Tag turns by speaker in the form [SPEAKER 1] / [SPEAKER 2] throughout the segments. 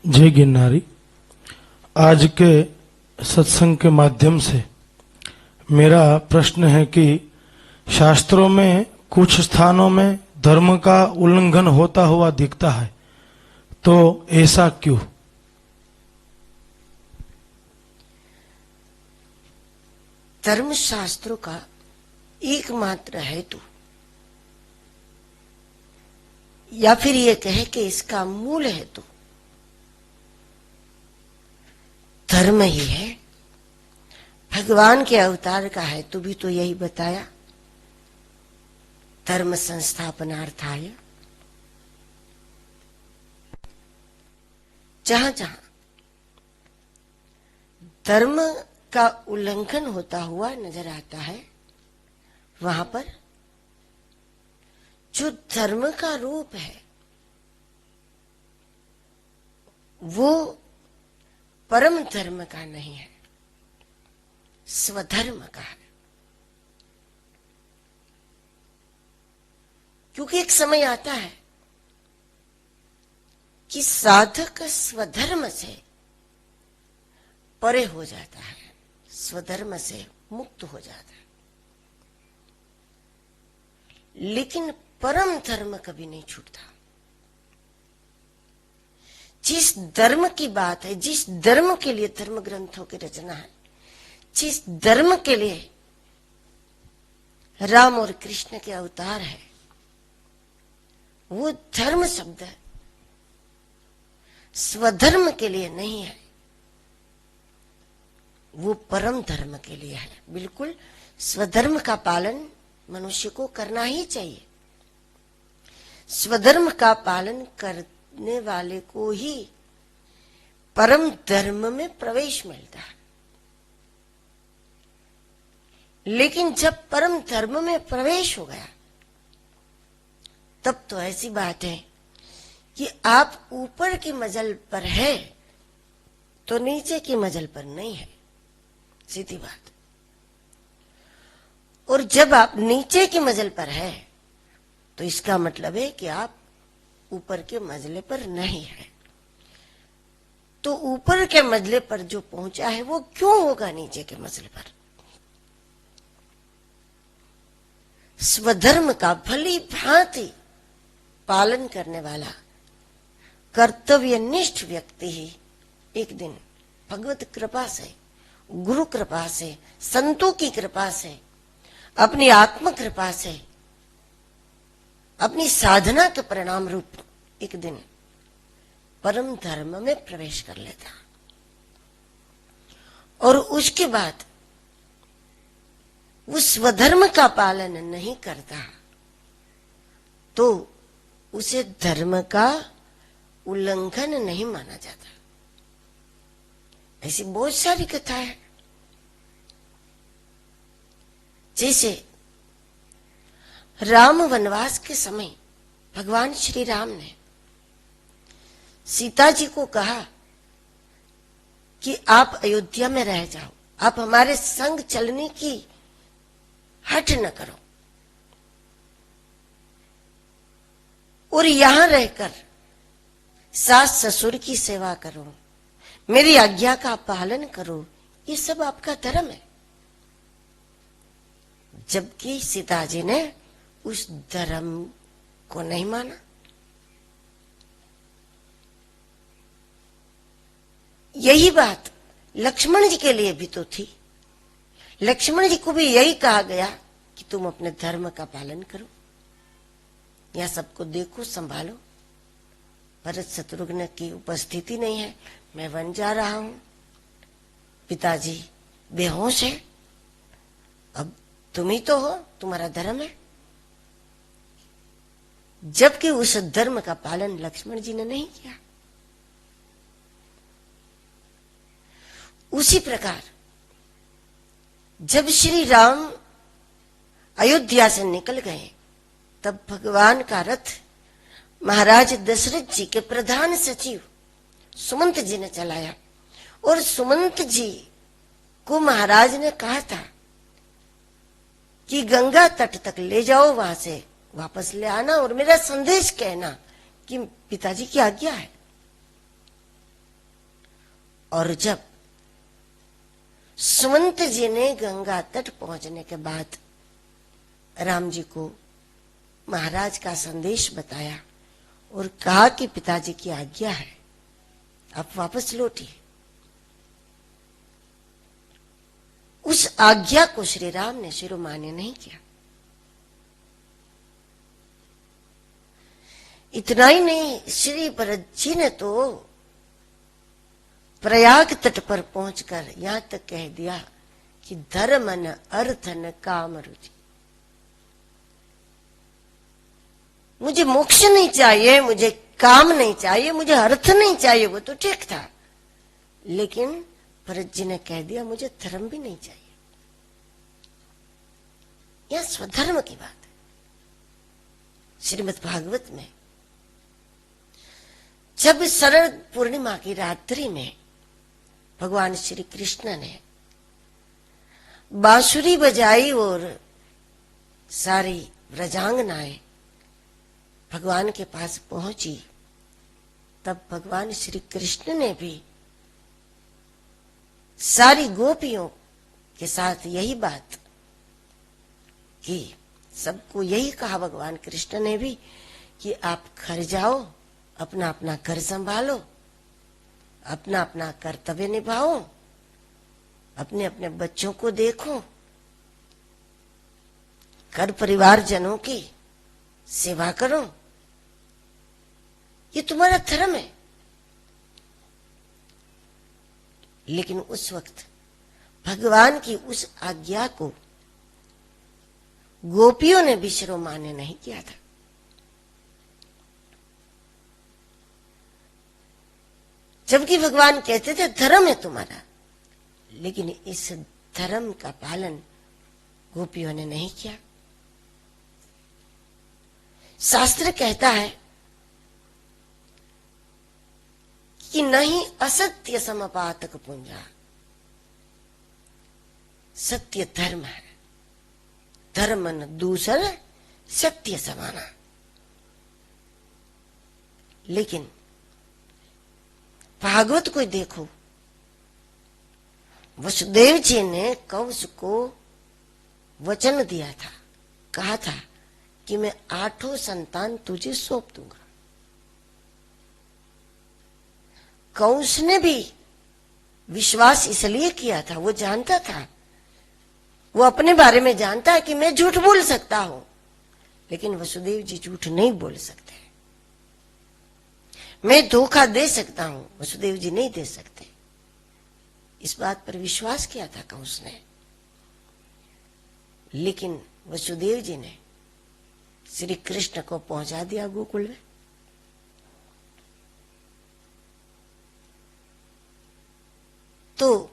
[SPEAKER 1] जय गिरनारी। आज के सत्संग के माध्यम से मेरा प्रश्न है कि शास्त्रों में कुछ स्थानों में धर्म का उल्लंघन होता हुआ दिखता है, तो ऐसा क्यों?
[SPEAKER 2] धर्म शास्त्रों का एकमात्र हेतु या फिर ये कहे कि इसका मूल हेतु धर्म ही है। भगवान के अवतार का हेतु भी तो यही बताया, धर्म संस्थापनार्थाय। जहां जहां धर्म का उल्लंघन होता हुआ नजर आता है, वहां पर जो धर्म का रूप है वो परम धर्म का नहीं है, स्वधर्म का है। क्योंकि एक समय आता है कि साधक स्वधर्म से परे हो जाता है, स्वधर्म से मुक्त हो जाता है, लेकिन परम धर्म कभी नहीं छूटता। जिस धर्म की बात है, जिस धर्म के लिए धर्म ग्रंथों की रचना है, जिस धर्म के लिए राम और कृष्ण के अवतार है, वो धर्म शब्द स्वधर्म के लिए नहीं है, वो परम धर्म के लिए है। बिल्कुल स्वधर्म का पालन मनुष्य को करना ही चाहिए। स्वधर्म का पालन करने वाले को ही परम धर्म में प्रवेश मिलता है। लेकिन जब परम धर्म में प्रवेश हो गया, तब तो ऐसी बात है कि आप ऊपर की मंजिल पर है तो नीचे की मंजिल पर नहीं है, सीधी बात। और जब आप नीचे की मंजिल पर है तो इसका मतलब है कि आप ऊपर के मंजिले पर नहीं है। तो ऊपर के मंजिले पर जो पहुंचा है वो क्यों होगा नीचे के मंजिले पर? स्वधर्म का भली भांति पालन करने वाला कर्तव्यनिष्ठ व्यक्ति ही एक दिन भगवत कृपा से, गुरु कृपा से, संतों की कृपा से, अपनी आत्म कृपा से, अपनी साधना के परिणाम रूप एक दिन परम धर्म में प्रवेश कर लेता। और उसके बाद वो स्वधर्म का पालन नहीं करता तो उसे धर्म का उल्लंघन नहीं माना जाता। ऐसी बहुत सारी कथा है। जैसे राम वनवास के समय भगवान श्री राम ने सीता जी को कहा कि आप अयोध्या में रह जाओ, आप हमारे संग चलने की हठ न करो और यहां रहकर सास ससुर की सेवा करो, मेरी आज्ञा का पालन करो, ये सब आपका धर्म है। जबकि सीता जी ने उस धर्म को नहीं माना। यही बात लक्ष्मण जी के लिए भी तो थी। लक्ष्मण जी को भी यही कहा गया कि तुम अपने धर्म का पालन करो, या सबको देखो, संभालो। भरत शत्रुघ्न की उपस्थिति नहीं है, मैं वन जा रहा हूं, पिताजी बेहोश है, अब तुम ही तो हो, तुम्हारा धर्म है। जबकि उस धर्म का पालन लक्ष्मण जी ने नहीं किया। उसी प्रकार जब श्री राम अयोध्या से निकल गए, तब भगवान का रथ महाराज दशरथ जी के प्रधान सचिव सुमंत जी ने चलाया। और सुमंत जी को महाराज ने कहा था कि गंगा तट तक ले जाओ, वहां से वापस ले आना और मेरा संदेश कहना कि पिताजी की आज्ञा है। और जब सुमंत जी ने गंगा तट पहुंचने के बाद राम जी को महाराज का संदेश बताया और कहा कि पिताजी की आज्ञा है, आप वापस लौटिए, उस आज्ञा को श्री राम ने शिरोमान्य नहीं किया। इतना ही नहीं, श्री भरत जी ने तो प्रयाग तट पर पहुंचकर यहां तक कह दिया कि धर्म न अर्थ न काम रुचि, मुझे मोक्ष नहीं चाहिए, मुझे काम नहीं चाहिए, मुझे अर्थ नहीं चाहिए। वो तो ठीक था, लेकिन भरत जी ने कह दिया मुझे धर्म भी नहीं चाहिए। यह स्वधर्म की बात है। श्रीमद् भागवत में जब शरद पूर्णिमा की रात्रि में भगवान श्री कृष्ण ने बांसुरी बजाई और सारी व्रजांगनाएं भगवान के पास पहुंची, तब भगवान श्री कृष्ण ने भी सारी गोपियों के साथ यही बात की। सबको यही कहा भगवान कृष्ण ने भी कि आप घर जाओ, अपना अपना घर संभालो, अपना अपना कर्तव्य निभाओ, अपने अपने बच्चों को देखो, घर परिवार जनों की सेवा करो, ये तुम्हारा धर्म है। लेकिन उस वक्त भगवान की उस आज्ञा को गोपियों ने भी शिरोमान्य नहीं किया था। जबकि भगवान कहते थे धर्म है तुम्हारा, लेकिन इस धर्म का पालन गोपियों ने नहीं किया। शास्त्र कहता है कि नहीं असत्य समपातक पुंजा, सत्य धर्म है, धर्म न दूसर सत्य समाना। लेकिन भागवत को देखो, वसुदेव जी ने कंस को वचन दिया था, कहा था कि मैं 8 संतान तुझे सौंप दूंगा। कंस ने भी विश्वास इसलिए किया था, वो जानता था, वो अपने बारे में जानता है कि मैं झूठ बोल सकता हूं, लेकिन वसुदेव जी झूठ नहीं बोल सकते। मैं धोखा दे सकता हूं, वसुदेव जी नहीं दे सकते। इस बात पर विश्वास किया था कंस ने। लेकिन वसुदेव जी ने श्री कृष्ण को पहुंचा दिया गोकुल में। तो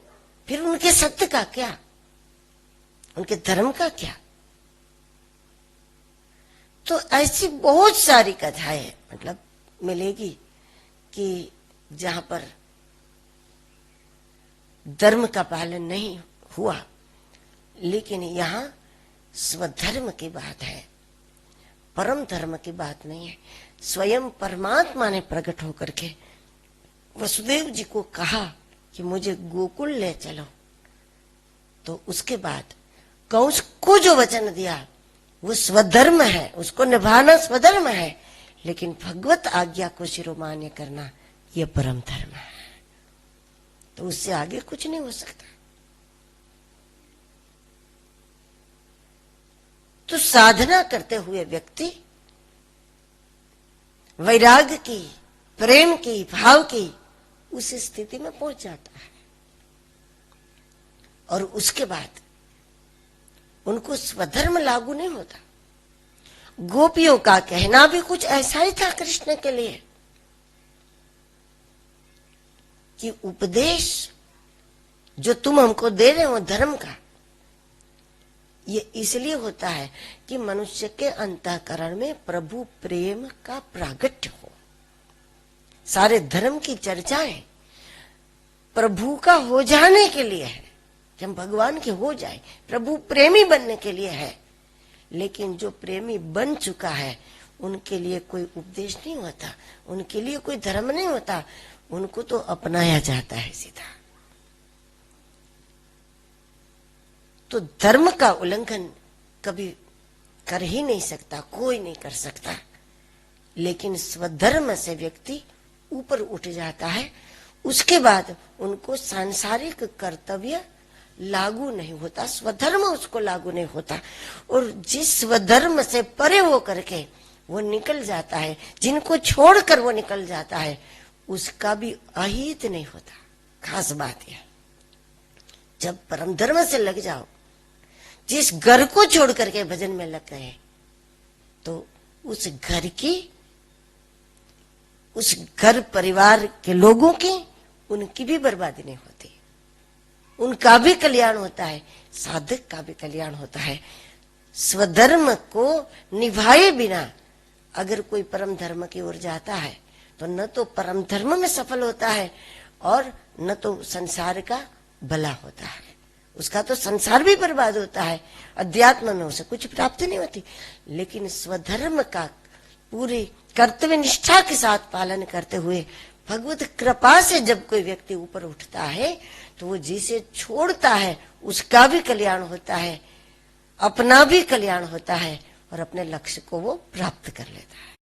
[SPEAKER 2] फिर उनके सत्य का क्या, उनके धर्म का क्या? तो ऐसी बहुत सारी कथाएं मतलब मिलेगी कि जहां पर धर्म का पालन नहीं हुआ, लेकिन यहां स्वधर्म की बात है, परम धर्म की बात नहीं है। स्वयं परमात्मा ने प्रकट होकर के वसुदेव जी को कहा कि मुझे गोकुल ले चलो। तो उसके बाद कंस को जो वचन दिया वो स्वधर्म है, उसको निभाना स्वधर्म है, लेकिन भगवत आज्ञा को शिरोमान्य करना यह परम धर्म है। तो उससे आगे कुछ नहीं हो सकता। तो साधना करते हुए व्यक्ति वैराग्य की, प्रेम की, भाव की उस स्थिति में पहुंच जाता है और उसके बाद उनको स्वधर्म लागू नहीं होता। गोपियों का कहना भी कुछ ऐसा ही था कृष्ण के लिए कि उपदेश जो तुम हमको दे रहे हो धर्म का, ये इसलिए होता है कि मनुष्य के अंतःकरण में प्रभु प्रेम का प्रागट्य हो। सारे धर्म की चर्चाएं प्रभु का हो जाने के लिए है, कि हम भगवान के हो जाए, प्रभु प्रेमी बनने के लिए है। लेकिन जो प्रेमी बन चुका है उनके लिए कोई उपदेश नहीं होता, उनके लिए कोई धर्म नहीं होता, उनको तो अपनाया जाता है सीधा। तो धर्म का उल्लंघन कभी कर ही नहीं सकता, कोई नहीं कर सकता। लेकिन स्वधर्म से व्यक्ति ऊपर उठ जाता है, उसके बाद उनको सांसारिक कर्तव्य लागू नहीं होता, स्वधर्म उसको लागू नहीं होता। और जिस स्वधर्म से परे हो करके वो निकल जाता है, जिनको छोड़कर वो निकल जाता है, उसका भी अहित नहीं होता। खास बात यह, जब परम धर्म से लग जाओ, जिस घर को छोड़ करके भजन में लग गए, तो उस घर की, उस घर परिवार के लोगों की, उनकी भी बर्बादी नहीं होती, उनका भी कल्याण होता है, साधक का भी कल्याण होता है। स्वधर्म को निभाए बिना अगर कोई परम धर्म की ओर जाता है, तो न तो परम धर्म में सफल होता है और न तो संसार का भला होता है। उसका तो संसार भी बर्बाद होता है, अध्यात्म में उसे कुछ प्राप्ति नहीं होती। लेकिन स्वधर्म का पूरी कर्तव्य निष्ठा के साथ पालन करते हुए भगवत कृपा से जब कोई व्यक्ति ऊपर उठता है, तो वो जिसे छोड़ता है उसका भी कल्याण होता है, अपना भी कल्याण होता है और अपने लक्ष्य को वो प्राप्त कर लेता है।